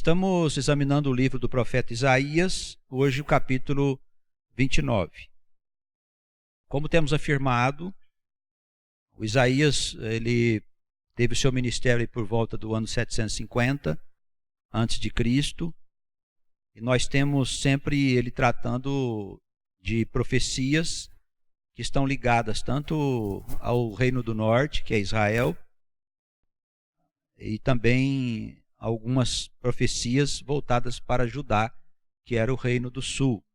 Estamos examinando o livro do profeta Isaías, hoje o capítulo 29. Como temos afirmado, o Isaías ele teve o seu ministério por volta do ano 750 a.C., e nós temos sempre ele tratando de profecias que estão ligadas tanto ao Reino do Norte, que é Israel, e também algumas profecias voltadas para Judá, que era o Reino do Sul,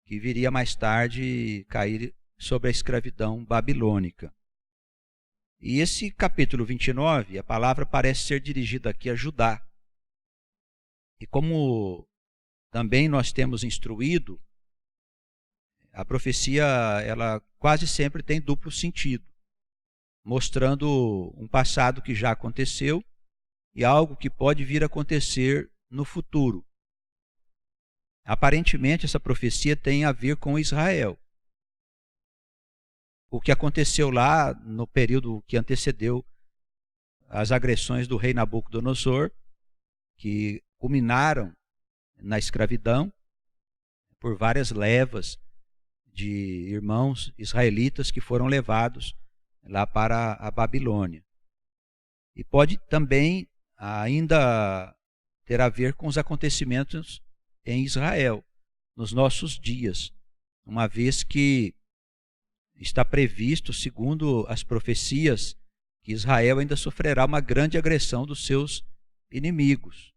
que viria mais tarde cair sobre a escravidão babilônica. E esse capítulo 29, a palavra parece ser dirigida aqui a Judá. E como também nós temos instruído, a profecia ela quase sempre tem duplo sentido, mostrando um passado que já aconteceu e algo que pode vir a acontecer no futuro. Aparentemente, essa profecia tem a ver com Israel. O que aconteceu lá no período que antecedeu as agressões do rei Nabucodonosor, que culminaram na escravidão por várias levas de irmãos israelitas que foram levados lá para a Babilônia. E pode também ainda ter a ver com os acontecimentos em Israel, nos nossos dias, uma vez que está previsto, segundo as profecias, que Israel ainda sofrerá uma grande agressão dos seus inimigos.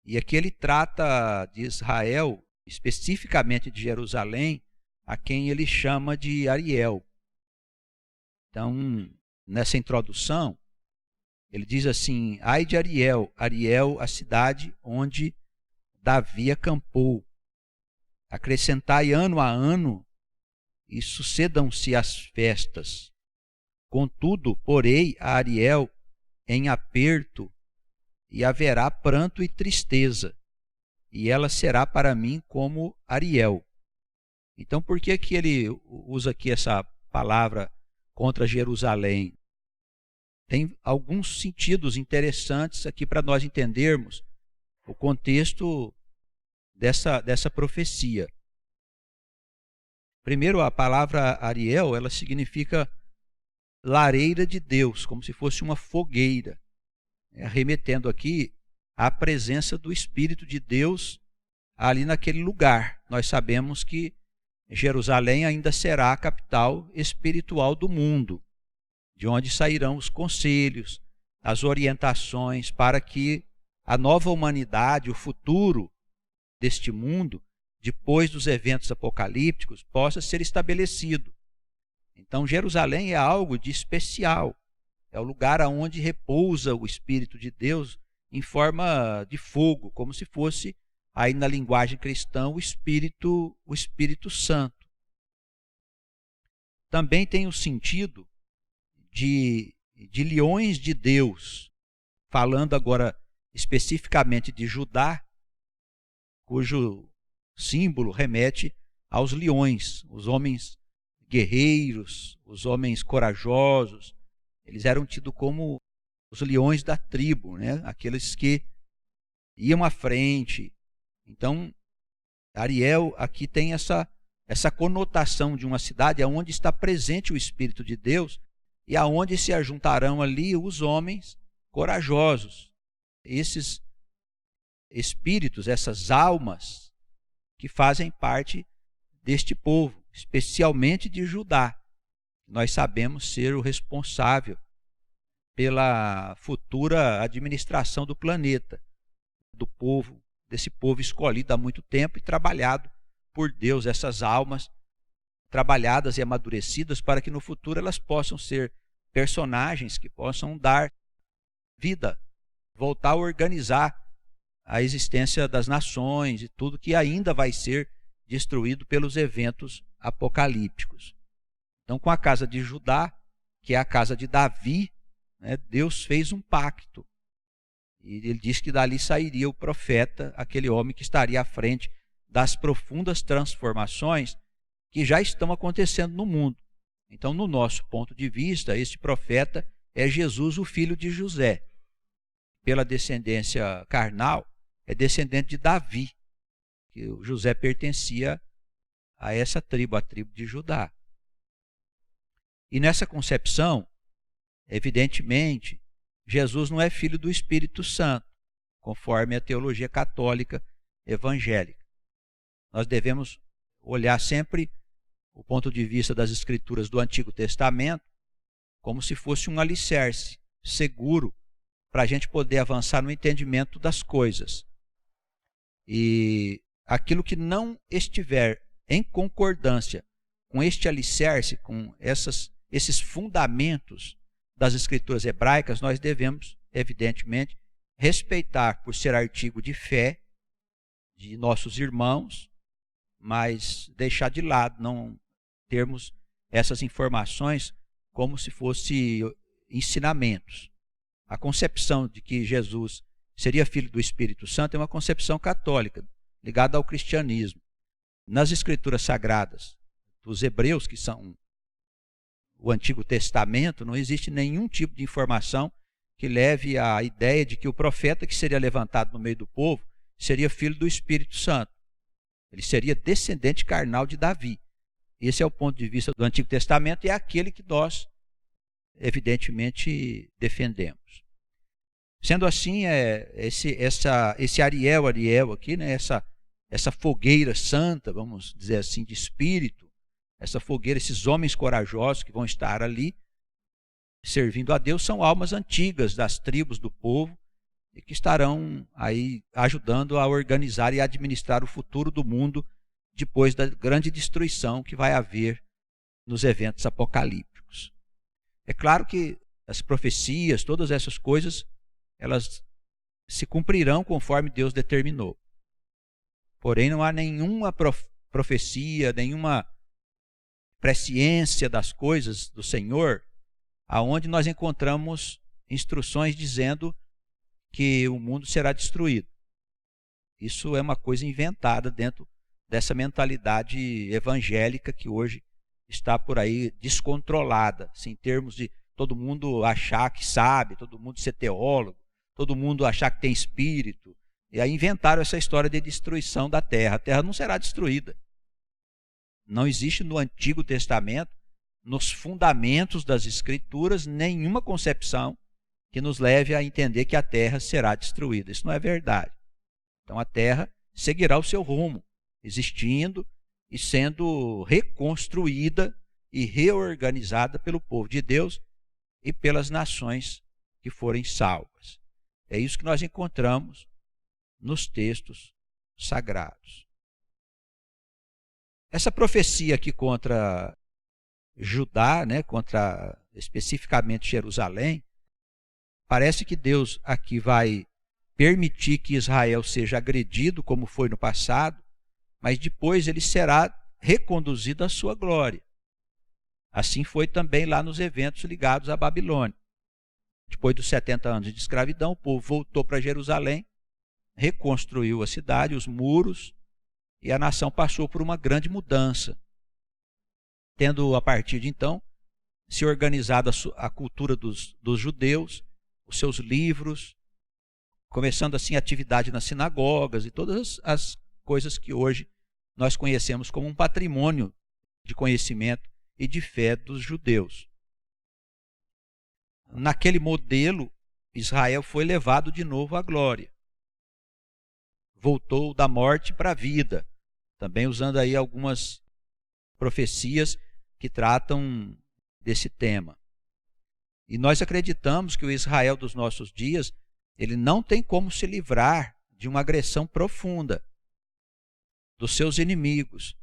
E aqui ele trata de Israel, especificamente de Jerusalém, a quem ele chama de Ariel. Então, nessa introdução, ele diz assim: ai de Ariel, Ariel, a cidade onde Davi acampou. Acrescentai ano a ano e sucedam-se as festas. Contudo, porei a Ariel em aperto e haverá pranto e tristeza, e ela será para mim como Ariel. Então, por que ele usa aqui essa palavra contra Jerusalém? Tem alguns sentidos interessantes aqui para nós entendermos o contexto dessa profecia. Primeiro, a palavra Ariel, ela significa lareira de Deus, como se fosse uma fogueira, remetendo aqui à presença do Espírito de Deus ali naquele lugar. Nós sabemos que Jerusalém ainda será a capital espiritual do mundo, de onde sairão os conselhos, as orientações para que a nova humanidade, o futuro deste mundo, depois dos eventos apocalípticos, possa ser estabelecido. Então, Jerusalém é algo de especial. É o lugar onde repousa o Espírito de Deus em forma de fogo, como se fosse, aí na linguagem cristã, o Espírito Santo. Também tem o sentido de leões de Deus, falando agora especificamente de Judá, cujo símbolo remete aos leões, os homens guerreiros, os homens corajosos. Eles eram tidos como os leões da tribo, né? Aqueles que iam à frente. Então, Ariel aqui tem essa conotação de uma cidade onde está presente o Espírito de Deus e aonde se ajuntarão ali os homens corajosos. Esses espíritos, essas almas que fazem parte deste povo, especialmente de Judá. Nós sabemos ser o responsável pela futura administração do planeta, desse povo escolhido há muito tempo e trabalhado por Deus, essas almas trabalhadas e amadurecidas para que no futuro elas possam ser personagens que possam dar vida, voltar a organizar a existência das nações e tudo que ainda vai ser destruído pelos eventos apocalípticos. Então, com a casa de Judá, que é a casa de Davi, né, Deus fez um pacto. E ele disse que dali sairia o profeta, aquele homem que estaria à frente das profundas transformações que já estão acontecendo no mundo. Então, no nosso ponto de vista, este profeta é Jesus, o filho de José. pela descendência carnal, é descendente de Davi, que o José pertencia a essa tribo, a tribo de Judá. E nessa concepção, evidentemente, Jesus não é filho do Espírito Santo, conforme a teologia católica evangélica. Nós devemos olhar sempre o ponto de vista das Escrituras do Antigo Testamento como se fosse um alicerce seguro para a gente poder avançar no entendimento das coisas. E aquilo que não estiver em concordância com este alicerce, com esses fundamentos das Escrituras hebraicas, nós devemos, evidentemente, respeitar por ser artigo de fé de nossos irmãos, mas deixar de lado, não termos essas informações como se fossem ensinamentos. A concepção de que Jesus seria filho do Espírito Santo é uma concepção católica, ligada ao cristianismo. Nas Escrituras Sagradas dos Hebreus, que são o Antigo Testamento, não existe nenhum tipo de informação que leve à ideia de que o profeta que seria levantado no meio do povo seria filho do Espírito Santo. Ele seria descendente carnal de Davi. Esse é o ponto de vista do Antigo Testamento e é aquele que nós, evidentemente, defendemos. Sendo assim, esse Ariel aqui, né, essa fogueira santa, vamos dizer assim, de espírito, essa fogueira, esses homens corajosos que vão estar ali servindo a Deus, são almas antigas das tribos do povo e que estarão aí ajudando a organizar e administrar o futuro do mundo depois da grande destruição que vai haver nos eventos apocalípticos. É claro que as profecias, todas essas coisas, elas se cumprirão conforme Deus determinou. Porém, não há nenhuma profecia, nenhuma presciência das coisas do Senhor, aonde nós encontramos instruções dizendo que o mundo será destruído. Isso é uma coisa inventada dentro dessa mentalidade evangélica que hoje está por aí descontrolada, assim, em termos de todo mundo achar que sabe, todo mundo ser teólogo, todo mundo achar que tem espírito. E aí inventaram essa história de destruição da terra. A terra não será destruída. Não existe no Antigo Testamento, nos fundamentos das Escrituras, nenhuma concepção que nos leve a entender que a terra será destruída. Isso não é verdade. Então a terra seguirá o seu rumo, existindo e sendo reconstruída e reorganizada pelo povo de Deus e pelas nações que forem salvas. É isso que nós encontramos nos textos sagrados. Essa profecia aqui contra Judá, né, contra especificamente Jerusalém, parece que Deus aqui vai permitir que Israel seja agredido, como foi no passado, mas depois ele será reconduzido à sua glória. Assim foi também lá nos eventos ligados à Babilônia. Depois dos 70 anos de escravidão, o povo voltou para Jerusalém, reconstruiu a cidade, os muros, e a nação passou por uma grande mudança, tendo a partir de então se organizado a cultura dos judeus, os seus livros, começando assim a atividade nas sinagogas e todas as coisas que hoje nós conhecemos como um patrimônio de conhecimento e de fé dos judeus. Naquele modelo, Israel foi levado de novo à glória. Voltou da morte para a vida, também usando aí algumas profecias que tratam desse tema. E nós acreditamos que o Israel dos nossos dias, ele não tem como se livrar de uma agressão profunda dos seus inimigos,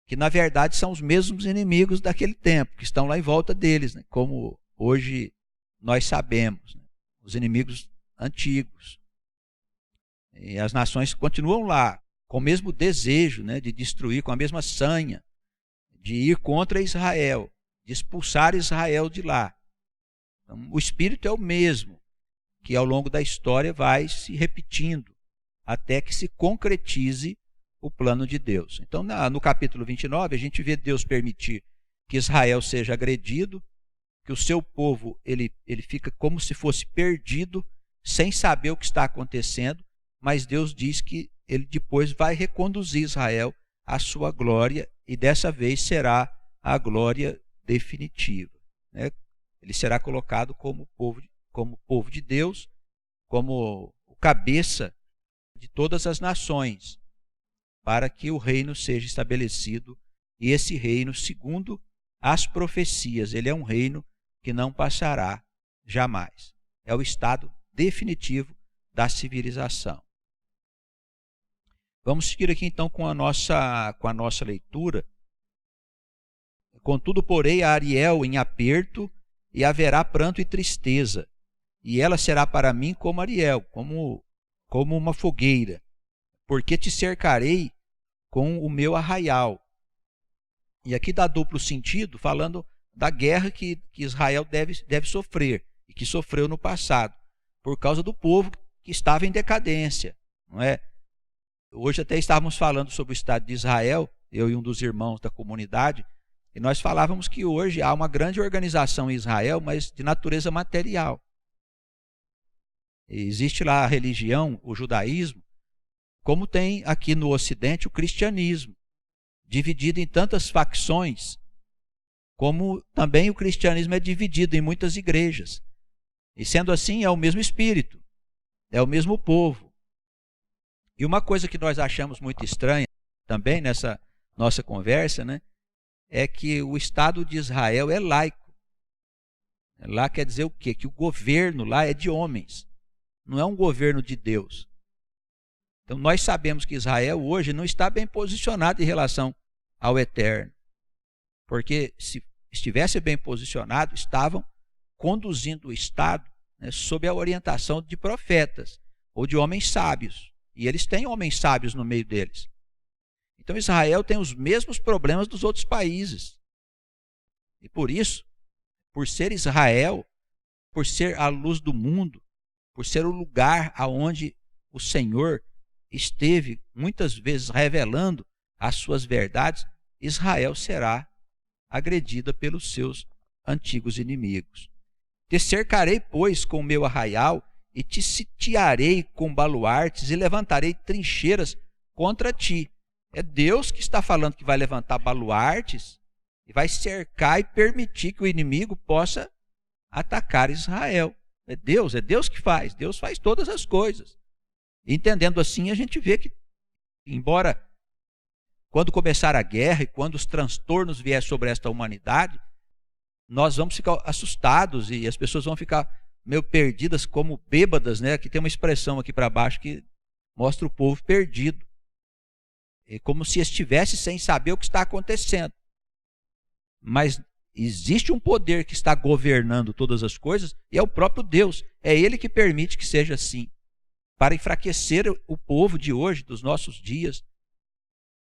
que na verdade são os mesmos inimigos daquele tempo, que estão lá em volta deles, né? Como hoje nós sabemos, né? Os inimigos antigos. E as nações continuam lá, com o mesmo desejo, né, de destruir, com a mesma sanha, de ir contra Israel, de expulsar Israel de lá. Então, o espírito é o mesmo, que ao longo da história vai se repetindo, até que se concretize o plano de Deus. Então, no capítulo 29, a gente vê Deus permitir que Israel seja agredido, que o seu povo ele fica como se fosse perdido, sem saber o que está acontecendo, mas Deus diz que ele depois vai reconduzir Israel à sua glória, e dessa vez será a glória definitiva, né? Ele será colocado como povo de Deus, como o cabeça de todas as nações, para que o reino seja estabelecido, e esse reino, segundo as profecias, ele é um reino que não passará jamais. É o estado definitivo da civilização. Vamos seguir aqui então com a nossa leitura. Contudo, porei a Ariel em aperto, e haverá pranto e tristeza, e ela será para mim como Ariel, como uma fogueira, porque te cercarei com o meu arraial. E aqui dá duplo sentido, falando da guerra que Israel deve sofrer, e que sofreu no passado, por causa do povo que estava em decadência, não é? Hoje até estávamos falando sobre o Estado de Israel, eu e um dos irmãos da comunidade, e nós falávamos que hoje há uma grande organização em Israel, mas de natureza material. Existe lá a religião, o judaísmo, como tem aqui no Ocidente o cristianismo, dividido em tantas facções, como também o cristianismo é dividido em muitas igrejas. E sendo assim, é o mesmo espírito, é o mesmo povo. E uma coisa que nós achamos muito estranha também nessa nossa conversa, né, é que o Estado de Israel é laico. Lá quer dizer o quê? Que o governo lá é de homens, não é um governo de Deus. Então nós sabemos que Israel hoje não está bem posicionado em relação ao Eterno, porque se estivesse bem posicionado, estavam conduzindo o Estado, né, sob a orientação de profetas ou de homens sábios, e eles têm homens sábios no meio deles. Então Israel tem os mesmos problemas dos outros países, e por isso, por ser Israel, por ser a luz do mundo, por ser o lugar aonde o Senhor esteve muitas vezes revelando as suas verdades, Israel será agredida pelos seus antigos inimigos. Te cercarei, pois, com o meu arraial, e te sitiarei com baluartes, e levantarei trincheiras contra ti. É Deus que está falando que vai levantar baluartes, e vai cercar e permitir que o inimigo possa atacar Israel. É Deus que faz. Deus faz todas as coisas. Entendendo assim, a gente vê que, embora quando começar a guerra e quando os transtornos vier sobre esta humanidade, nós vamos ficar assustados e as pessoas vão ficar meio perdidas, como bêbadas, né? Aqui tem uma expressão aqui para baixo que mostra o povo perdido. É como se estivesse sem saber o que está acontecendo. Mas existe um poder que está governando todas as coisas, e é o próprio Deus. É Ele que permite que seja assim, para enfraquecer o povo de hoje, dos nossos dias.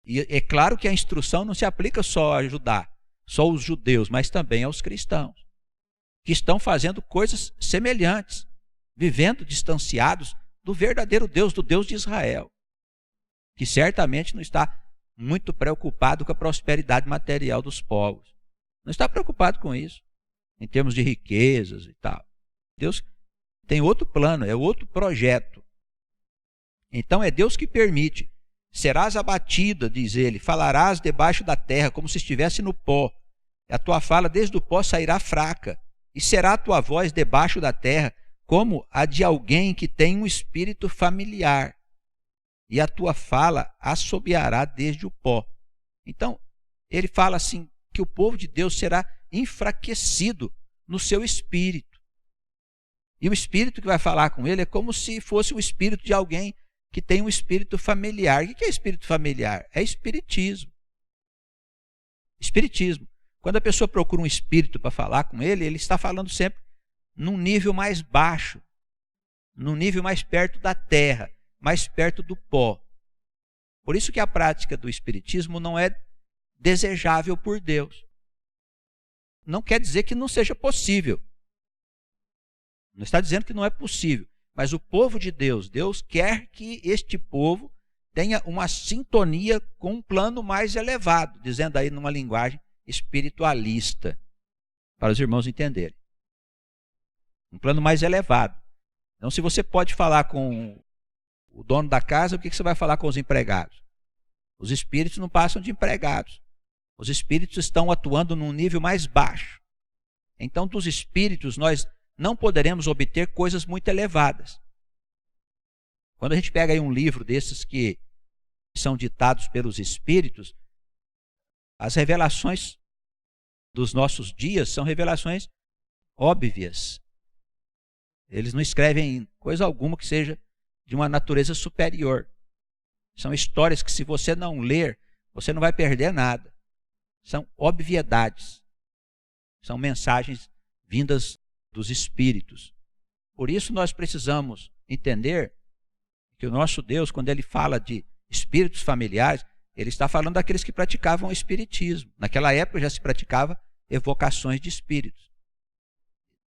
E é claro que a instrução não se aplica só a Judá, só aos judeus, mas também aos cristãos, que estão fazendo coisas semelhantes, vivendo distanciados do verdadeiro Deus, do Deus de Israel, que certamente não está muito preocupado com a prosperidade material dos povos. Não está preocupado com isso, em termos de riquezas e tal. Deus tem outro plano, é outro projeto. Então é Deus que permite. Serás abatida, diz ele, falarás debaixo da terra, como se estivesse no pó. A tua fala desde o pó sairá fraca, e será a tua voz debaixo da terra, como a de alguém que tem um espírito familiar. E a tua fala assobiará desde o pó. Então, ele fala assim, que o povo de Deus será enfraquecido no seu espírito. E o espírito que vai falar com ele é como se fosse o espírito de alguém que tem um espírito familiar. O que é espírito familiar? É espiritismo. Espiritismo. Quando a pessoa procura um espírito para falar com ele, ele está falando sempre num nível mais baixo, num nível mais perto da terra, mais perto do pó. Por isso que a prática do espiritismo não é desejável por Deus. Não quer dizer que não seja possível. Não está dizendo que não é possível. Mas o povo de Deus, Deus quer que este povo tenha uma sintonia com um plano mais elevado, dizendo aí numa linguagem espiritualista, para os irmãos entenderem. Um plano mais elevado. Então, se você pode falar com o dono da casa, o que você vai falar com os empregados? Os espíritos não passam de empregados. Os espíritos estão atuando num nível mais baixo. Então, dos espíritos, nós não poderemos obter coisas muito elevadas. Quando a gente pega aí um livro desses que são ditados pelos espíritos, as revelações dos nossos dias são revelações óbvias. Eles não escrevem coisa alguma que seja de uma natureza superior. São histórias que, se você não ler, você não vai perder nada. São obviedades. São mensagens vindas dos espíritos. Por isso nós precisamos entender que o nosso Deus, quando ele fala de espíritos familiares, ele está falando daqueles que praticavam o espiritismo. Naquela época já se praticava evocações de espíritos.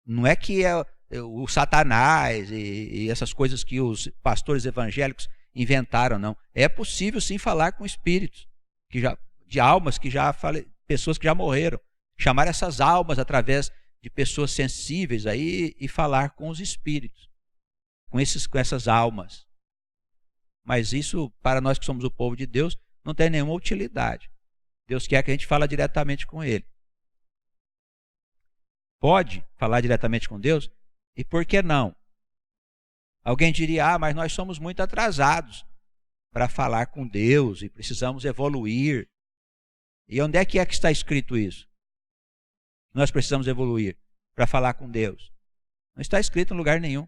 Não é que é o Satanás e essas coisas que os pastores evangélicos inventaram, não. É possível sim falar com espíritos, de almas que já pessoas que já morreram. Chamar essas almas através de pessoas sensíveis aí e falar com os espíritos, com essas almas. Mas isso, para nós que somos o povo de Deus, não tem nenhuma utilidade. Deus quer que a gente fale diretamente com Ele. Pode falar diretamente com Deus? E por que não? Alguém diria, mas nós somos muito atrasados para falar com Deus e precisamos evoluir. E onde é que está escrito isso? Nós precisamos evoluir para falar com Deus. Não está escrito em lugar nenhum.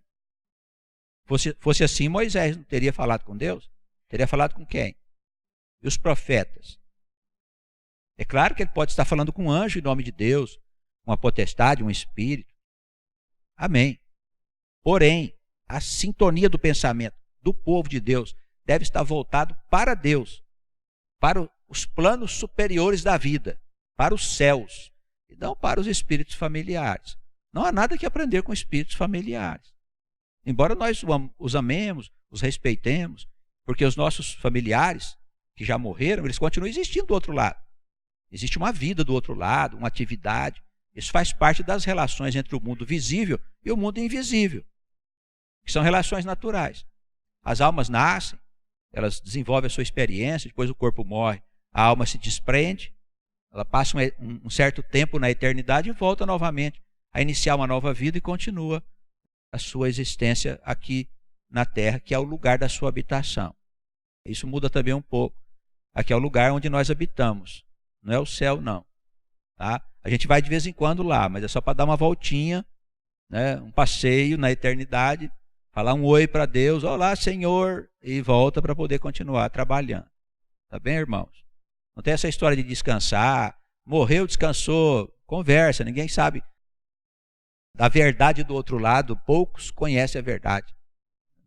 Fosse assim, Moisés não teria falado com Deus? Teria falado com quem? E os profetas? É claro que ele pode estar falando com um anjo em nome de Deus, uma potestade, um espírito. Amém. Porém, a sintonia do pensamento do povo de Deus deve estar voltado para Deus, para os planos superiores da vida, para os céus, e não para os espíritos familiares. Não há nada que aprender com espíritos familiares. Embora nós os amemos, os respeitemos, porque os nossos familiares que já morreram, eles continuam existindo do outro lado. Existe uma vida do outro lado, uma atividade. Isso faz parte das relações entre o mundo visível e o mundo invisível, que são relações naturais. As almas nascem, elas desenvolvem a sua experiência, depois o corpo morre, a alma se desprende, ela passa um certo tempo na eternidade e volta novamente a iniciar uma nova vida e continua a sua existência aqui na Terra, que é o lugar da sua habitação. Isso muda também um pouco. Aqui é o lugar onde nós habitamos, não é o céu não. Tá? A gente vai de vez em quando lá, mas é só para dar uma voltinha, né? Um passeio na eternidade, falar um oi para Deus, olá Senhor, e volta para poder continuar trabalhando. Tá bem, irmãos? Não tem essa história de descansar, morreu, descansou, conversa, ninguém sabe da verdade do outro lado, poucos conhecem a verdade.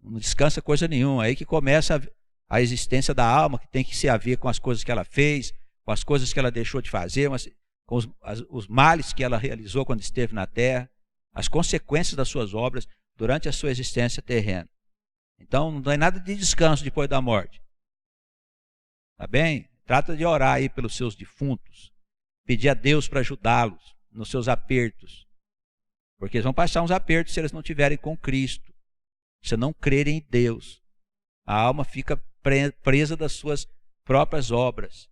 Não descansa coisa nenhuma, aí que começa a existência da alma, que tem que se haver com as coisas que ela fez, com as coisas que ela deixou de fazer, com os males que ela realizou quando esteve na terra, as consequências das suas obras durante a sua existência terrena. Então não tem nada de descanso depois da morte. Tá bem? Trata de orar aí pelos seus defuntos, pedir a Deus para ajudá-los nos seus apertos, porque eles vão passar uns apertos se eles não estiverem com Cristo, se não crerem em Deus. A alma fica presa das suas próprias obras,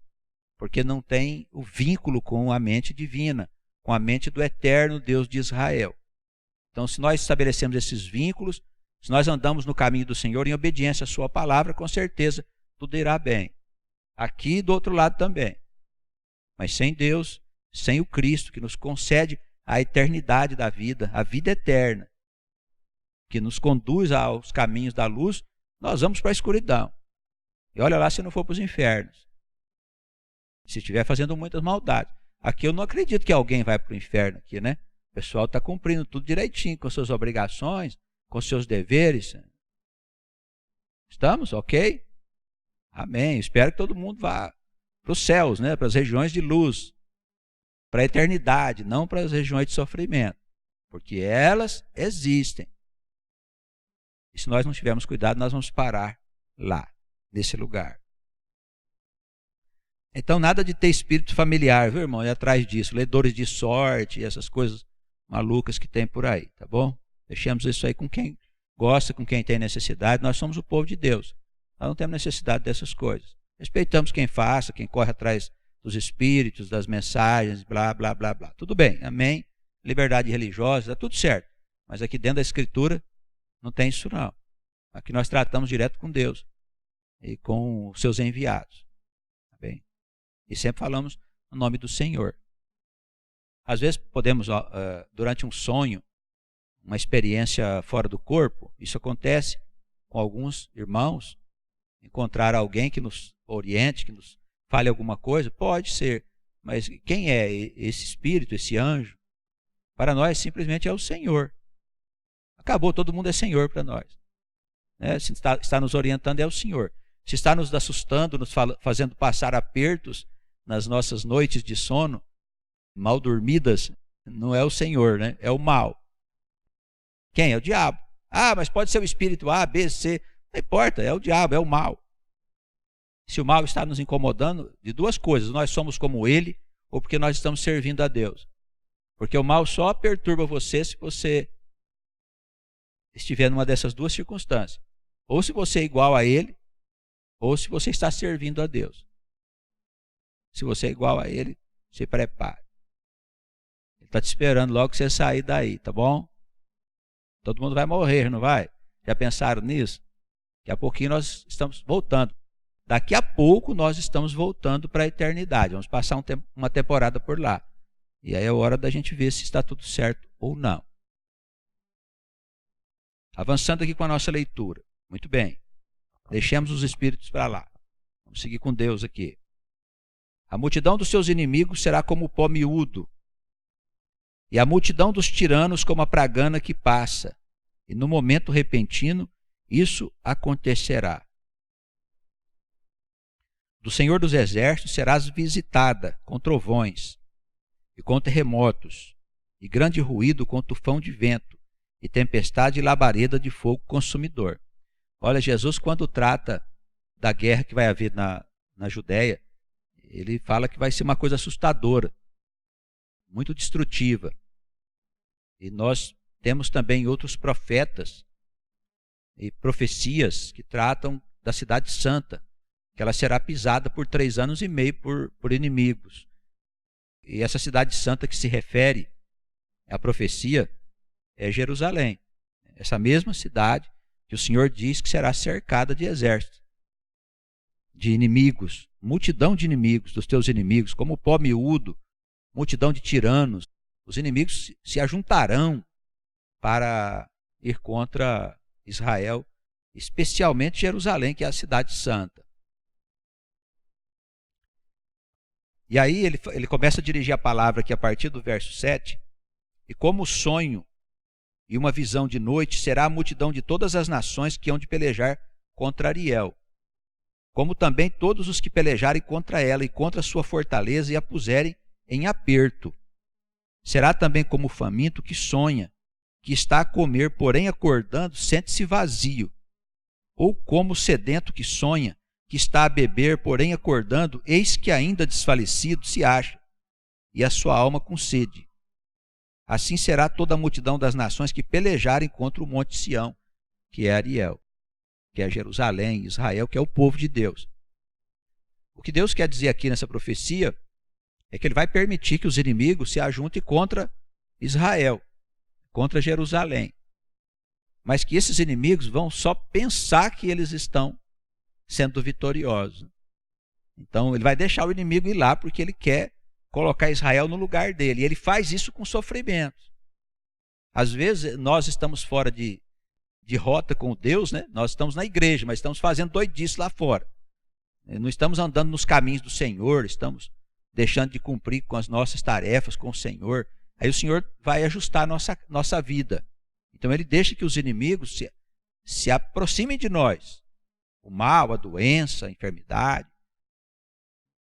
porque não tem o vínculo com a mente divina, com a mente do eterno Deus de Israel. Então, se nós estabelecemos esses vínculos, se nós andamos no caminho do Senhor em obediência à sua palavra, com certeza tudo irá bem. Aqui e do outro lado também. Mas sem Deus, sem o Cristo, que nos concede a eternidade da vida, a vida eterna, que nos conduz aos caminhos da luz, nós vamos para a escuridão. E olha lá se não for para os infernos. Se estiver fazendo muitas maldades. Aqui eu não acredito que alguém vai para o inferno aqui, né? O pessoal está cumprindo tudo direitinho, com suas obrigações, com seus deveres. Estamos? Ok? Amém. Espero que todo mundo vá para os céus, né? Para as regiões de luz, para a eternidade, não para as regiões de sofrimento, porque elas existem. E se nós não tivermos cuidado, nós vamos parar lá, nesse lugar. Então, nada de ter espírito familiar, viu, irmão? E atrás disso, ledores de sorte, essas coisas malucas que tem por aí, tá bom? Deixemos isso aí com quem gosta com quem tem necessidade. Nós somos o povo de Deus. Nós não temos necessidade dessas coisas. Respeitamos quem faça, quem corre atrás dos espíritos, das mensagens, blá, blá, blá, blá. Tudo bem, amém. Liberdade religiosa, está tudo certo. Mas aqui dentro da Escritura não tem isso não. Aqui nós tratamos direto com Deus e com os seus enviados. Tá bem? E sempre falamos no nome do Senhor. Às vezes podemos, durante um sonho, uma experiência fora do corpo, isso acontece com alguns irmãos, encontrar alguém que nos oriente, que nos fale alguma coisa, pode ser, mas quem é esse espírito, esse anjo? Para nós simplesmente é o Senhor. Acabou, todo mundo é Senhor para nós. Né? Se está nos orientando é o Senhor. Se está nos assustando, nos fazendo passar apertos nas nossas noites de sono, mal dormidas, não é o Senhor, né? É o mal. Quem? É o diabo. Ah, mas pode ser o espírito A, B, C. Não importa, é o diabo, é o mal. Se o mal está nos incomodando, de duas coisas. Nós somos como ele ou porque nós estamos servindo a Deus. Porque o mal só perturba você se você estiver numa dessas duas circunstâncias. Ou se você é igual a ele, ou se você está servindo a Deus. Se você é igual a ele, se prepare. Ele está te esperando logo que você sair daí, tá bom? Todo mundo vai morrer, não vai? Já pensaram nisso? Daqui a pouquinho nós estamos voltando. Daqui a pouco nós estamos voltando para a eternidade. Vamos passar uma temporada por lá. E aí é hora da gente ver se está tudo certo ou não. Avançando aqui com a nossa leitura. Muito bem. Deixemos os espíritos para lá. Vamos seguir com Deus aqui. A multidão dos seus inimigos será como o pó miúdo, e a multidão dos tiranos como a pragana que passa. E no momento repentino, isso acontecerá. Do Senhor dos Exércitos serás visitada com trovões, e com terremotos, e grande ruído com tufão de vento, e tempestade e labareda de fogo consumidor. Olha, Jesus, quando trata da guerra que vai haver na Judéia, ele fala que vai ser uma coisa assustadora, muito destrutiva. E nós temos também outros profetas e profecias que tratam da cidade santa, que ela será pisada por 3 anos e meio por inimigos. E essa cidade santa que se refere à profecia é Jerusalém. Essa mesma cidade que o Senhor diz que será cercada de exércitos, de inimigos, multidão de inimigos, dos teus inimigos, como o pó miúdo, multidão de tiranos. Os inimigos se ajuntarão para ir contra Israel, especialmente Jerusalém, que é a cidade santa. E aí ele começa a dirigir a palavra aqui a partir do verso 7. E como sonho e uma visão de noite será a multidão de todas as nações que hão de pelejar contra Ariel, como também todos os que pelejarem contra ela e contra a sua fortaleza e a puserem em aperto. Será também como o faminto que sonha, que está a comer, porém acordando, sente-se vazio. Ou como o sedento que sonha, que está a beber, porém acordando, eis que ainda desfalecido se acha, e a sua alma com sede. Assim será toda a multidão das nações que pelejarem contra o monte Sião, que é Ariel, que é Jerusalém, Israel, que é o povo de Deus. O que Deus quer dizer aqui nessa profecia é que ele vai permitir que os inimigos se ajuntem contra Israel, contra Jerusalém. Mas que esses inimigos vão só pensar que eles estão sendo vitoriosos. Então ele vai deixar o inimigo ir lá porque ele quer colocar Israel no lugar dele. E ele faz isso com sofrimento. Às vezes nós estamos fora de rota com Deus, né? Nós estamos na igreja, mas estamos fazendo doidice lá fora. Não estamos andando nos caminhos do Senhor, estamos deixando de cumprir com as nossas tarefas com o Senhor. Aí o Senhor vai ajustar a nossa vida. Então ele deixa que os inimigos se aproximem de nós. O mal, a doença, a enfermidade,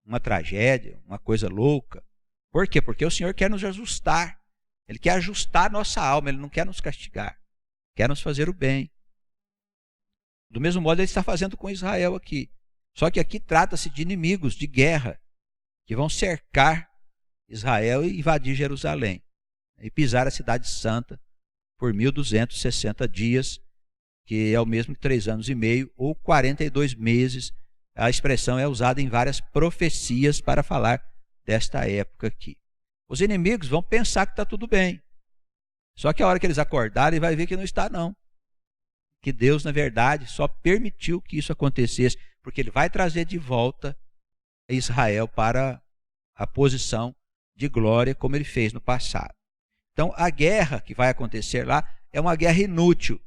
uma tragédia, uma coisa louca. Por quê? Porque o Senhor quer nos ajustar. Ele quer ajustar a nossa alma, ele não quer nos castigar. Quer nos fazer o bem. Do mesmo modo ele está fazendo com Israel aqui. Só que aqui trata-se de inimigos, de guerra, que vão cercar Israel e invadir Jerusalém. E pisar a cidade santa por 1260 dias que é o mesmo que 3 anos e meio, ou 42 meses. A expressão é usada em várias profecias para falar desta época aqui. Os inimigos vão pensar que está tudo bem. Só que a hora que eles acordarem, vai ver que não está, não. Que Deus, na verdade, só permitiu que isso acontecesse, porque Ele vai trazer de volta Israel para a posição de glória, como Ele fez no passado. Então, a guerra que vai acontecer lá é uma guerra inútil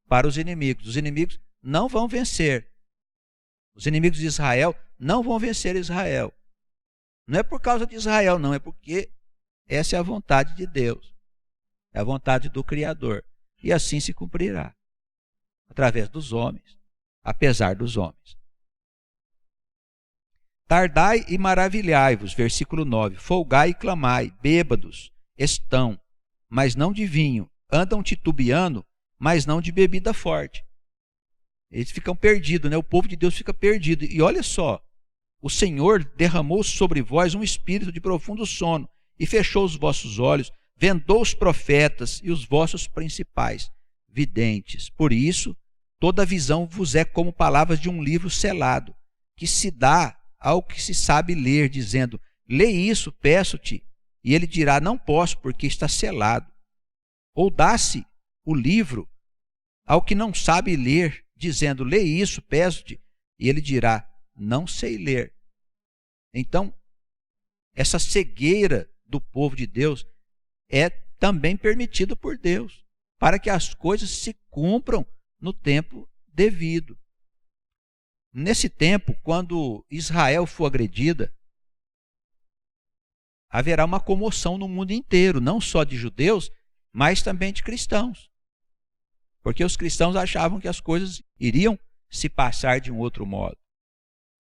para os inimigos. Os inimigos não vão vencer. Os inimigos de Israel não vão vencer Israel. Não é por causa de Israel, não, é porque essa é a vontade de Deus. É a vontade do Criador. E assim se cumprirá. Através dos homens, apesar dos homens. Tardai e maravilhai-vos, versículo 9. Folgai e clamai, bêbados estão, mas não de vinho. Andam titubeando, mas não de bebida forte. Eles ficam perdidos, né? O povo de Deus fica perdido. E olha só, o Senhor derramou sobre vós um espírito de profundo sono e fechou os vossos olhos, vendou os profetas e os vossos principais videntes. Por isso, toda visão vos é como palavras de um livro selado, que se dá ao que se sabe ler, dizendo, lê isso, peço-te. E ele dirá, não posso, porque está selado. Ou dá-se o livro ao que não sabe ler, dizendo, lê isso, peço-te. E ele dirá, não sei ler. Então, essa cegueira do povo de Deus é também permitida por Deus, para que as coisas se cumpram no tempo devido. Nesse tempo, quando Israel for agredida, haverá uma comoção no mundo inteiro, não só de judeus, mas também de cristãos. Porque os cristãos achavam que as coisas iriam se passar de um outro modo.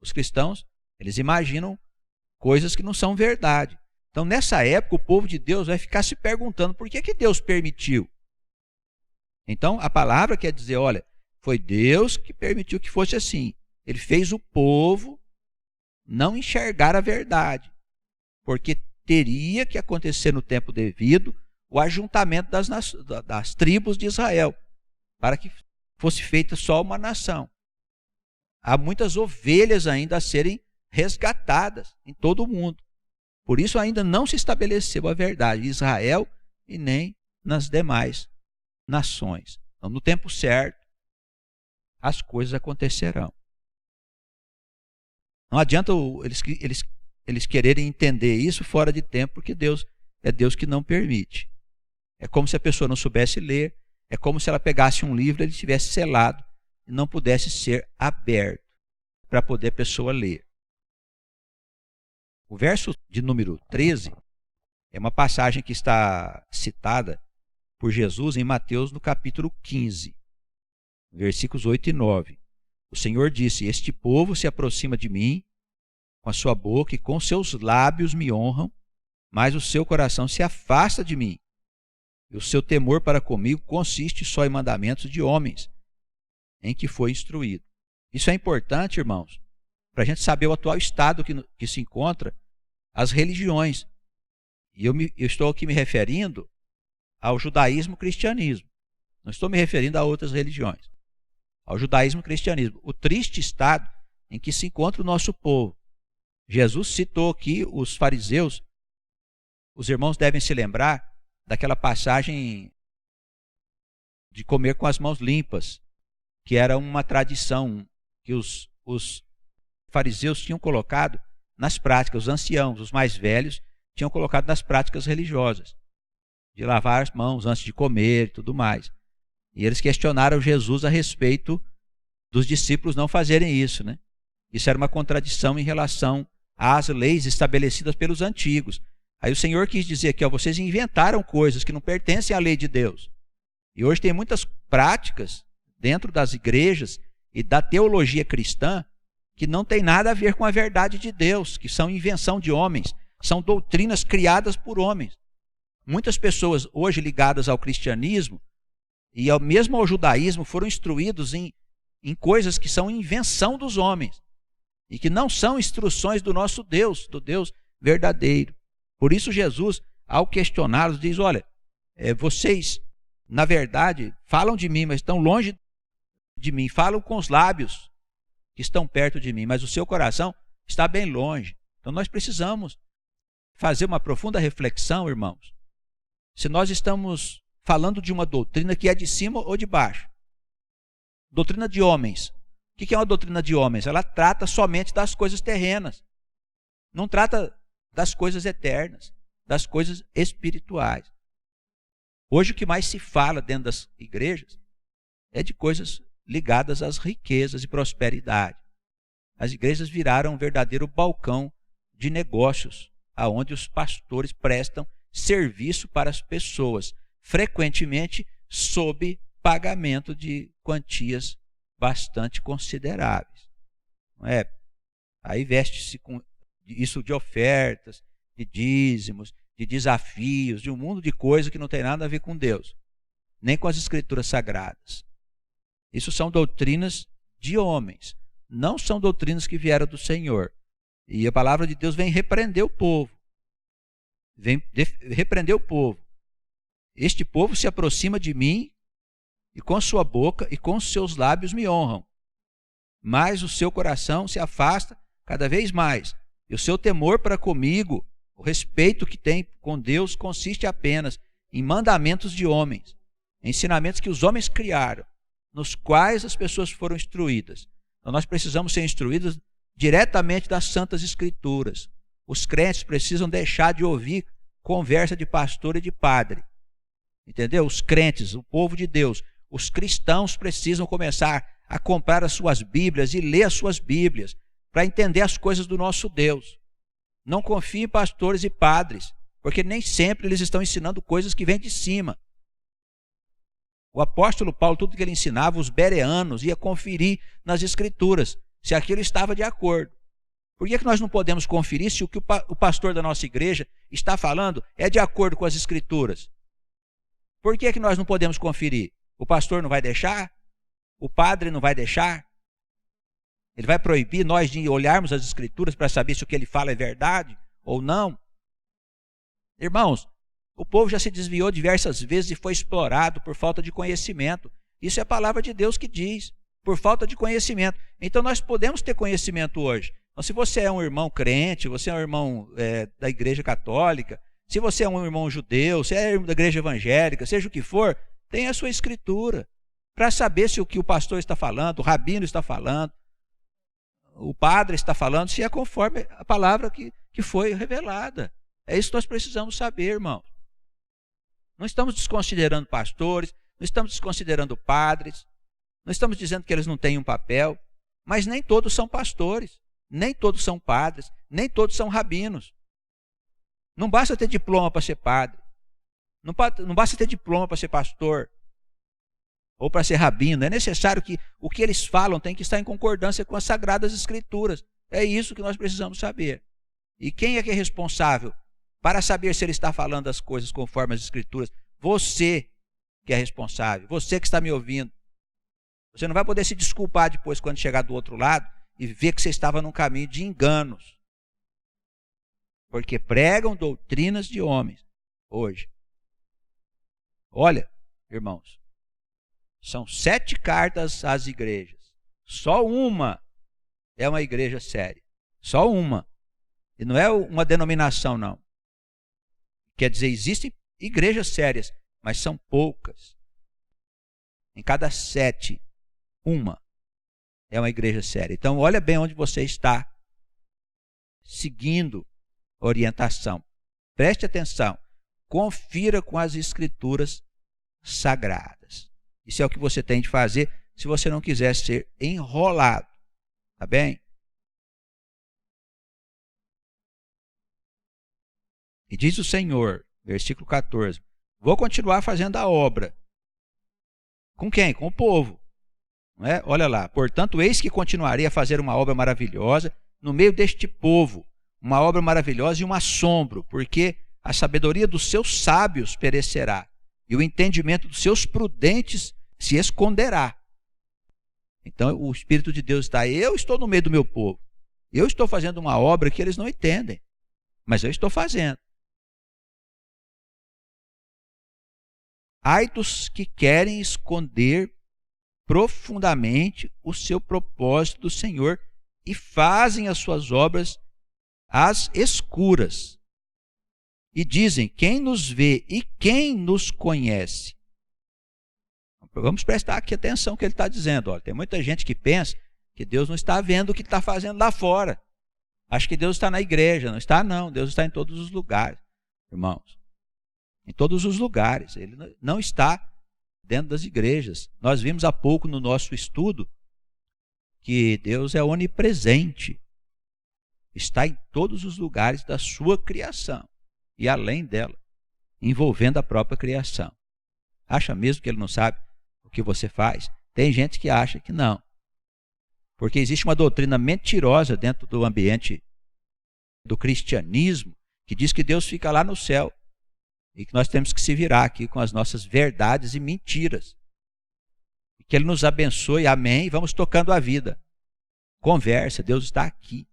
Os cristãos, eles imaginam coisas que não são verdade. Então, nessa época, o povo de Deus vai ficar se perguntando por que Deus permitiu. Então, a palavra quer dizer, olha, foi Deus que permitiu que fosse assim. Ele fez o povo não enxergar a verdade, porque teria que acontecer no tempo devido o ajuntamento das tribos de Israel, para que fosse feita só uma nação. Há muitas ovelhas ainda a serem resgatadas em todo o mundo. Por isso ainda não se estabeleceu a verdade em Israel e nem nas demais nações. Então, no tempo certo, as coisas acontecerão. Não adianta eles quererem entender isso fora de tempo, porque Deus é Deus que não permite. É como se a pessoa não soubesse ler, é como se ela pegasse um livro e ele estivesse selado e não pudesse ser aberto para poder a pessoa ler. O verso de número 13 é uma passagem que está citada por Jesus em Mateus no capítulo 15, versículos 8 e 9. O Senhor disse, este povo se aproxima de mim com a sua boca e com seus lábios me honram, mas o seu coração se afasta de mim. E o seu temor para comigo consiste só em mandamentos de homens, em que foi instruído. Isso é importante, irmãos, para a gente saber o atual estado que se encontra as religiões. E eu estou aqui me referindo ao judaísmo e cristianismo. Não estou me referindo a outras religiões. Ao judaísmo e cristianismo. O triste estado em que se encontra o nosso povo. Jesus citou aqui os fariseus. Os irmãos devem se lembrar daquela passagem de comer com as mãos limpas, que era uma tradição que os fariseus tinham colocado nas práticas, os anciãos, os mais velhos, tinham colocado nas práticas religiosas, de lavar as mãos antes de comer e tudo mais. E eles questionaram Jesus a respeito dos discípulos não fazerem isso, né? Isso era uma contradição em relação às leis estabelecidas pelos antigos. Aí o Senhor quis dizer aqui, ó, vocês inventaram coisas que não pertencem à lei de Deus. E hoje tem muitas práticas dentro das igrejas e da teologia cristã que não tem nada a ver com a verdade de Deus, que são invenção de homens, são doutrinas criadas por homens. Muitas pessoas hoje ligadas ao cristianismo e mesmo ao judaísmo foram instruídos em coisas que são invenção dos homens e que não são instruções do nosso Deus, do Deus verdadeiro. Por isso Jesus, ao questioná-los, diz, olha, vocês, na verdade, falam de mim, mas estão longe de mim, falam com os lábios que estão perto de mim, mas o seu coração está bem longe. Então nós precisamos fazer uma profunda reflexão, irmãos, se nós estamos falando de uma doutrina que é de cima ou de baixo. Doutrina de homens. O que é uma doutrina de homens? Ela trata somente das coisas terrenas. Não trata das coisas eternas, das coisas espirituais. Hoje o que mais se fala dentro das igrejas é de coisas ligadas às riquezas e prosperidade. As igrejas viraram um verdadeiro balcão de negócios, aonde os pastores prestam serviço para as pessoas, frequentemente sob pagamento de quantias bastante consideráveis. Não é? Aí veste-se com isso de ofertas, de dízimos, de desafios, de um mundo de coisas que não tem nada a ver com Deus, nem com as escrituras sagradas. Isso são doutrinas de homens, não são doutrinas que vieram do Senhor. E a palavra de Deus vem repreender o povo. Vem repreender o povo. Este povo se aproxima de mim e com sua boca e com seus lábios me honram. Mas o seu coração se afasta cada vez mais. E o seu temor para comigo, o respeito que tem com Deus, consiste apenas em mandamentos de homens, ensinamentos que os homens criaram, nos quais as pessoas foram instruídas. Então nós precisamos ser instruídos diretamente das Santas Escrituras. Os crentes precisam deixar de ouvir conversa de pastor e de padre. Entendeu? Os crentes, o povo de Deus, os cristãos precisam começar a comprar as suas Bíblias e ler as suas Bíblias para entender as coisas do nosso Deus. Não confie em pastores e padres, porque nem sempre eles estão ensinando coisas que vêm de cima. O apóstolo Paulo, tudo que ele ensinava, os bereanos, ia conferir nas Escrituras se aquilo estava de acordo. Por que nós não podemos conferir se o que o pastor da nossa igreja está falando é de acordo com as Escrituras? Por que nós não podemos conferir? O pastor não vai deixar? O padre não vai deixar? Ele vai proibir nós de olharmos as Escrituras para saber se o que ele fala é verdade ou não? Irmãos, o povo já se desviou diversas vezes e foi explorado por falta de conhecimento. Isso é a palavra de Deus que diz, por falta de conhecimento. Então nós podemos ter conhecimento hoje. Então, se você é um irmão crente, você é um irmão da igreja católica, se você é um irmão judeu, se é da igreja evangélica, seja o que for, tenha a sua escritura, para saber se o que o pastor está falando, o rabino está falando, o padre está falando, se é conforme a palavra que foi revelada. É isso que nós precisamos saber, irmãos. Não estamos desconsiderando pastores, não estamos desconsiderando padres, não estamos dizendo que eles não têm um papel, mas nem todos são pastores, nem todos são padres, nem todos são rabinos. Não basta ter diploma para ser padre, não basta ter diploma para ser pastor ou para ser rabino. É necessário que o que eles falam tem que estar em concordância com as Sagradas Escrituras. É isso que nós precisamos saber. E quem é que é responsável para saber se ele está falando as coisas conforme as Escrituras? Você que é responsável, você que está me ouvindo. Você não vai poder se desculpar depois quando chegar do outro lado e ver que você estava num caminho de enganos. Porque pregam doutrinas de homens hoje. Olha, irmãos, são 7 cartas às igrejas. Só uma é uma igreja séria. Só uma. E não é uma denominação, não. Quer dizer, existem igrejas sérias, mas são poucas. Em cada 7, uma é uma igreja séria. Então, olha bem onde você está seguindo orientação. Preste atenção. Confira com as Escrituras sagradas. Isso é o que você tem de fazer se você não quiser ser enrolado. Tá bem? E diz o Senhor, versículo 14, vou continuar fazendo a obra. Com quem? Com o povo. Não é? Olha lá, portanto, eis que continuarei a fazer uma obra maravilhosa no meio deste povo, uma obra maravilhosa e um assombro, porque a sabedoria dos seus sábios perecerá, e o entendimento dos seus prudentes se esconderá. Então o Espírito de Deus está aí, eu estou no meio do meu povo, eu estou fazendo uma obra que eles não entendem, mas eu estou fazendo. Ai dos que querem esconder profundamente o seu propósito do Senhor e fazem as suas obras às escuras. E dizem: quem nos vê e quem nos conhece? Vamos prestar aqui atenção no que ele está dizendo. Olha, tem muita gente que pensa que Deus não está vendo o que está fazendo lá fora. Acho que Deus está na igreja. Não está, não. Deus está em todos os lugares, irmãos. Em todos os lugares. Ele não está dentro das igrejas. Nós vimos há pouco no nosso estudo que Deus é onipresente. Está em todos os lugares da sua criação e além dela, envolvendo a própria criação. Acha mesmo que ele não sabe o que você faz? Tem gente que acha que não. Porque existe uma doutrina mentirosa dentro do ambiente do cristianismo que diz que Deus fica lá no céu e que nós temos que se virar aqui com as nossas verdades e mentiras. E que Ele nos abençoe, amém, e vamos tocando a vida. Conversa, Deus está aqui.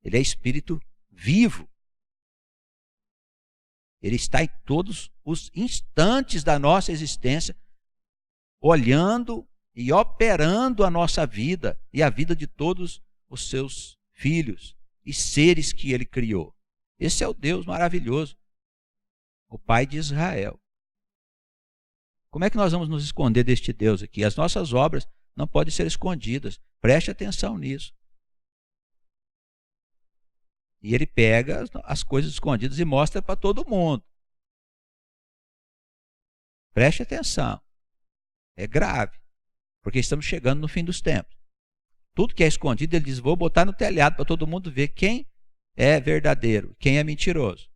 Ele é Espírito vivo. Ele está em todos os instantes da nossa existência, olhando e operando a nossa vida e a vida de todos os seus filhos e seres que Ele criou. Esse é o Deus maravilhoso, o Pai de Israel. Como é que nós vamos nos esconder deste Deus aqui? As nossas obras não podem ser escondidas. Preste atenção nisso. E Ele pega as coisas escondidas e mostra para todo mundo. Preste atenção. É grave, porque estamos chegando no fim dos tempos. Tudo que é escondido, Ele diz: vou botar no telhado para todo mundo ver quem é verdadeiro, quem é mentiroso.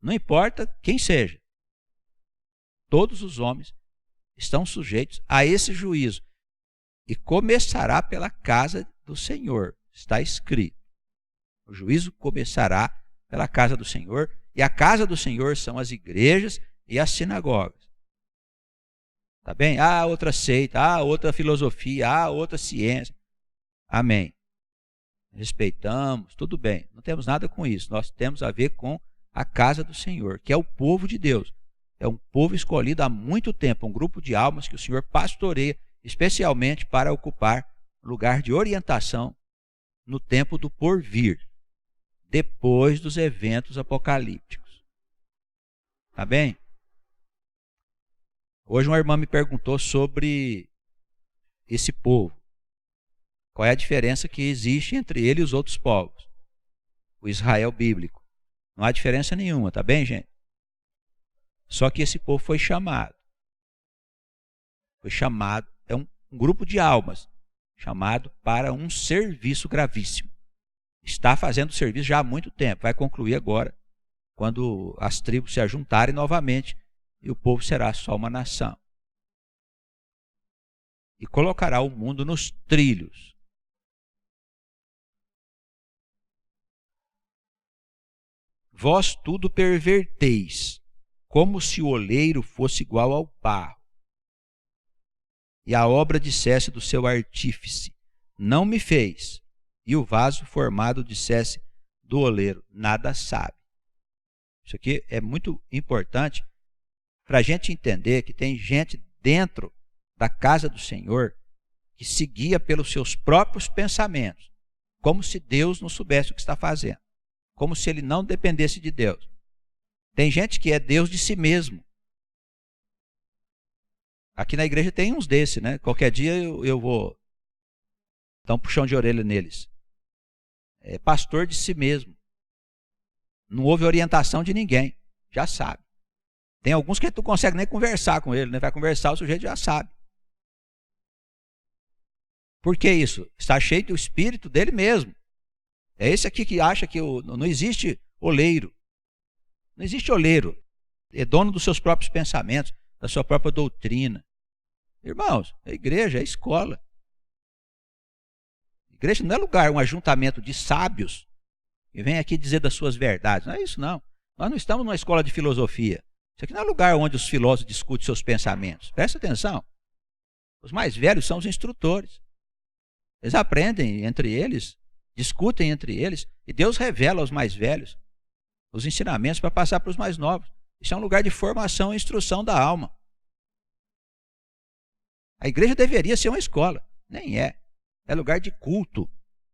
Não importa quem seja. Todos os homens estão sujeitos a esse juízo. E começará pela casa do Senhor. Está escrito. O juízo começará pela casa do Senhor. E a casa do Senhor são as igrejas e as sinagogas. Tá bem? Ah, outra seita, ah, outra filosofia, ah, outra ciência. Amém. Respeitamos, tudo bem. Não temos nada com isso. Nós temos a ver com a casa do Senhor, que é o povo de Deus. É um povo escolhido há muito tempo, um grupo de almas que o Senhor pastoreia, especialmente para ocupar lugar de orientação no tempo do porvir, depois dos eventos apocalípticos. Tá bem? Hoje uma irmã me perguntou sobre esse povo. Qual é a diferença que existe entre ele e os outros povos? O Israel bíblico. Não há diferença nenhuma, tá bem, gente? Só que esse povo foi chamado. Foi chamado, é um grupo de almas, chamado para um serviço gravíssimo. Está fazendo serviço já há muito tempo, vai concluir agora, quando as tribos se ajuntarem novamente e o povo será só uma nação. E colocará o mundo nos trilhos. Vós tudo perverteis, como se o oleiro fosse igual ao barro. E a obra dissesse do seu artífice: não me fez. E o vaso formado dissesse do oleiro: nada sabe. Isso aqui é muito importante para a gente entender que tem gente dentro da casa do Senhor que se guia pelos seus próprios pensamentos, como se Deus não soubesse o que está fazendo, como se ele não dependesse de Deus. Tem gente que é Deus de si mesmo. Aqui na igreja tem uns desses, né? Qualquer dia eu vou dar um puxão de orelha neles. É pastor de si mesmo. Não houve orientação de ninguém. Já sabe. Tem alguns que tu não consegue nem conversar com ele, né? Vai conversar, o sujeito já sabe. Por que isso? Está cheio do espírito dele mesmo. É esse aqui que acha que não existe oleiro. Não existe oleiro. É dono dos seus próprios pensamentos, da sua própria doutrina. Irmãos, a igreja é a escola. A igreja não é lugar, um ajuntamento de sábios que vem aqui dizer das suas verdades. Não é isso, não. Nós não estamos numa escola de filosofia. Isso aqui não é lugar onde os filósofos discutem seus pensamentos. Presta atenção. Os mais velhos são os instrutores. Eles aprendem entre eles, discutem entre eles, e Deus revela aos mais velhos os ensinamentos para passar para os mais novos. Isso é um lugar de formação e instrução da alma. A igreja deveria ser uma escola. Nem é. É lugar de culto.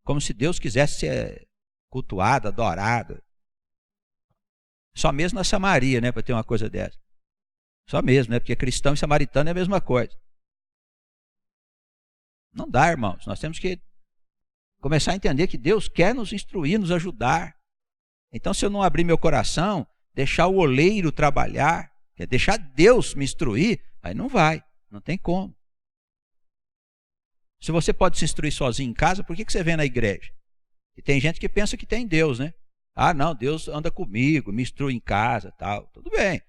Como se Deus quisesse ser cultuado, adorado. Só mesmo na Samaria, né, para ter uma coisa dessa. Só mesmo, né, porque cristão e samaritano é a mesma coisa. Não dá, irmãos. Nós temos que começar a entender que Deus quer nos instruir, nos ajudar. Então, se eu não abrir meu coração, deixar o oleiro trabalhar, deixar Deus me instruir, aí não vai, não tem como. Se você pode se instruir sozinho em casa, por que você vem na igreja? E tem gente que pensa que tem Deus, né? Ah, não, Deus anda comigo, me instrui em casa, tal. Tudo bem.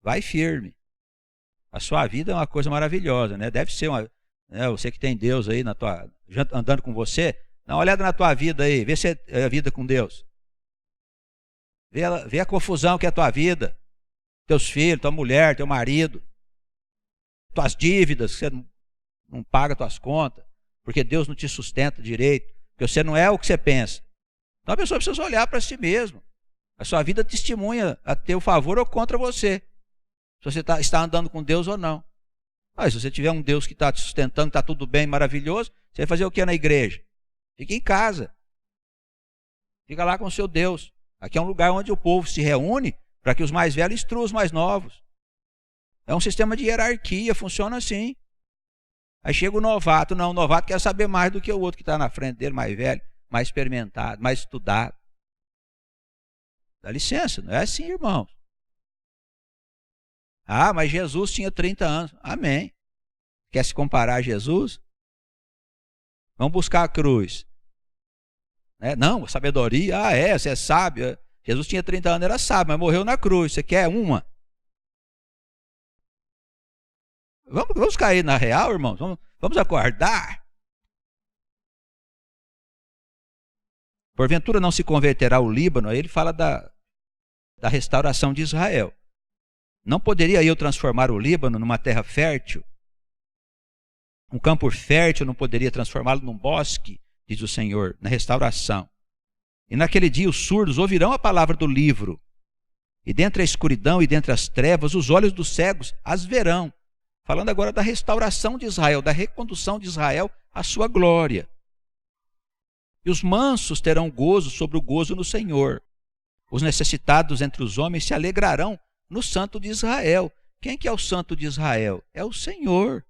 Vai firme. A sua vida é uma coisa maravilhosa, né? Deve ser uma, né? Você que tem Deus aí andando com você, dá uma olhada na tua vida aí, vê se é a vida com Deus. Vê a confusão que é a tua vida. Teus filhos, tua mulher, teu marido, tuas dívidas, que você não paga tuas contas, porque Deus não te sustenta direito, porque você não é o que você pensa. Então a pessoa precisa olhar para si mesmo. A sua vida testemunha a teu favor ou contra você. Se você está andando com Deus ou não. Mas se você tiver um Deus que está te sustentando, está tudo bem, maravilhoso, você vai fazer o que na igreja? Fica em casa. Fica lá com o seu Deus. Aqui é um lugar onde o povo se reúne para que os mais velhos instruam os mais novos. É um sistema de hierarquia, funciona assim. Aí chega o novato, não, o novato quer saber mais do que o outro que está na frente dele, mais velho, mais experimentado, mais estudado. Dá licença, não é assim, irmãos. Ah, mas Jesus tinha 30 anos. Amém. Quer se comparar a Jesus? Vamos buscar a cruz. Não, sabedoria, você é sábio. Jesus tinha 30 anos, era sábio, mas morreu na cruz. Você quer uma? Vamos cair na real, irmãos? Vamos acordar? Porventura não se converterá o Líbano? Aí ele fala da restauração de Israel. Não poderia eu transformar o Líbano numa terra fértil? Um campo fértil não poderia transformá-lo num bosque, diz o Senhor, na restauração. E naquele dia os surdos ouvirão a palavra do livro, e dentre a escuridão e dentre as trevas os olhos dos cegos as verão. Falando agora da restauração de Israel, da recondução de Israel à sua glória. E os mansos terão gozo sobre o gozo no Senhor. Os necessitados entre os homens se alegrarão no Santo de Israel. Quem que é o Santo de Israel? É o Senhor.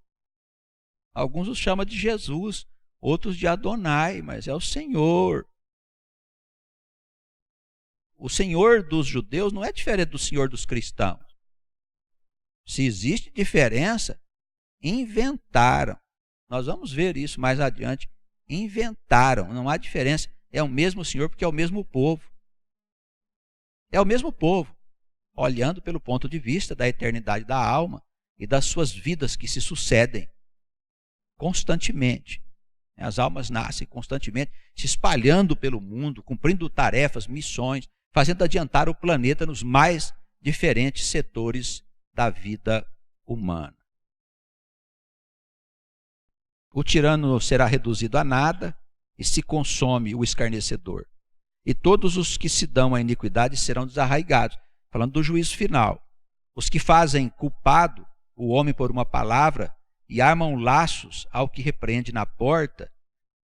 Alguns os chamam de Jesus, outros de Adonai, mas é o Senhor. O Senhor dos judeus não é diferente do Senhor dos cristãos. Se existe diferença, inventaram. Nós vamos ver isso mais adiante. Inventaram, não há diferença. É o mesmo Senhor porque é o mesmo povo. É o mesmo povo, olhando pelo ponto de vista da eternidade da alma e das suas vidas que se sucedem constantemente. As almas nascem constantemente, se espalhando pelo mundo, cumprindo tarefas, missões, fazendo adiantar o planeta nos mais diferentes setores da vida humana. O tirano será reduzido a nada e se consome o escarnecedor. E todos os que se dão à iniquidade serão desarraigados. Falando do juízo final. Os que fazem culpado o homem por uma palavra e armam laços ao que repreende na porta,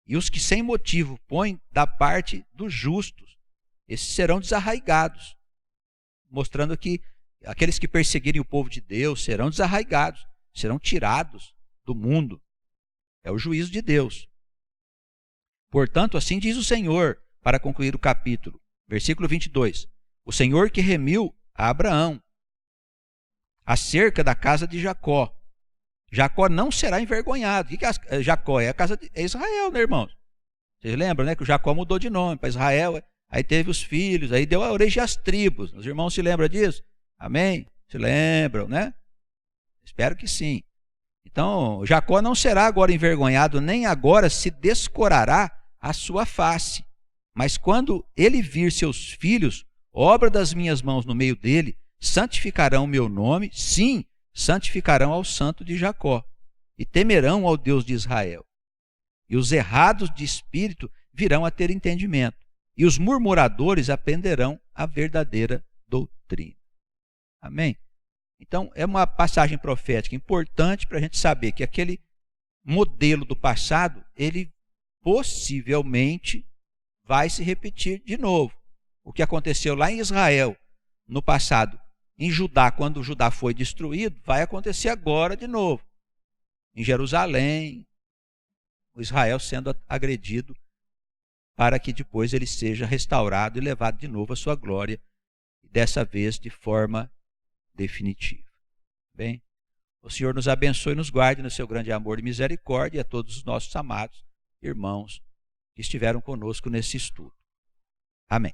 e os que sem motivo põem da parte dos justos, esses serão desarraigados. Mostrando que aqueles que perseguirem o povo de Deus serão desarraigados, serão tirados do mundo. É o juízo de Deus. Portanto, assim diz o Senhor, para concluir o capítulo, versículo 22. O Senhor que remiu a Abraão acerca da casa de Jacó. Jacó não será envergonhado. O que é Jacó? É a casa de Israel, né, irmãos? Vocês lembram, né, que o Jacó mudou de nome para Israel, aí teve os filhos, aí deu a origem às tribos. Os irmãos se lembram disso? Amém? Se lembram, né? Espero que sim. Então, Jacó não será agora envergonhado, nem agora se descorará a sua face. Mas quando ele vir seus filhos, obra das minhas mãos no meio dele, santificarão o meu nome, sim, santificarão ao santo de Jacó, e temerão ao Deus de Israel. E os errados de espírito virão a ter entendimento, e os murmuradores aprenderão a verdadeira doutrina. Amém? Então, é uma passagem profética importante para a gente saber que aquele modelo do passado, ele possivelmente vai se repetir de novo. O que aconteceu lá em Israel, no passado, em Judá, quando Judá foi destruído, vai acontecer agora de novo. Em Jerusalém, o Israel sendo agredido, para que depois ele seja restaurado e levado de novo à sua glória, dessa vez de forma definitiva. Bem, o Senhor nos abençoe e nos guarde no seu grande amor e misericórdia, e a todos os nossos amados irmãos que estiveram conosco nesse estudo. Amém.